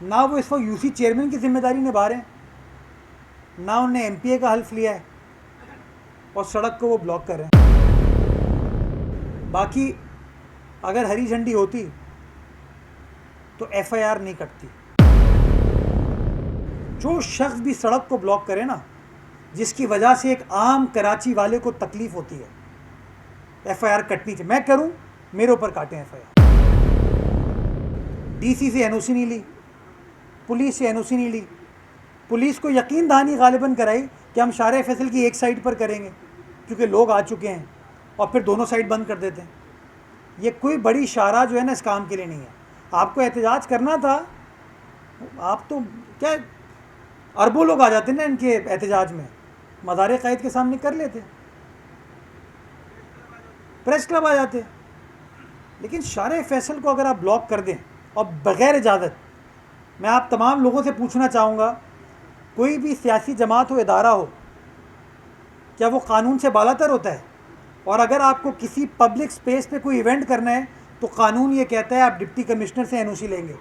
ना वो इस वक्त यूसी चेयरमैन की जिम्मेदारी निभा रहे हैं, ना उन्होंने एमपीए का हल्फ लिया है, और सड़क को वो ब्लॉक कर रहे हैं। बाकी अगर हरी झंडी होती तो एफआईआर नहीं कटती। जो शख्स भी सड़क को ब्लॉक करे ना, जिसकी वजह से एक आम कराची वाले को तकलीफ होती है, एफआईआर कटनी चाहिए। मैं करूं, मेरे ऊपर काटें एफआईआर। डीसी से एनओसी नहीं ली, पुलिस से एनओसी नहीं ली, पुलिस को यकीन दहानी गालिबन कराई कि हम शारे फैसल की एक साइड पर करेंगे क्योंकि लोग आ चुके हैं, और फिर दोनों साइड बंद कर देते हैं। ये कोई बड़ी शारा जो है ना इस काम के लिए नहीं है। आपको एहतजाज करना था, आप तो क्या अरबों लोग आ जाते ना इनके एहतजाज में, मज़ार क़ायद के सामने कर लेते, प्रेस क्लब आ जाते। लेकिन शारे फैसल को अगर आप ब्लॉक कर दें और बग़ैर इजाज़त, मैं आप तमाम लोगों से पूछना चाहूँगा, कोई भी सियासी जमात हो, इदारा हो, क्या वो कानून से बालातर होता है? और अगर आपको किसी पब्लिक स्पेस पे कोई इवेंट करना है तो कानून ये कहता है आप डिप्टी कमिश्नर से एनओसी लेंगे।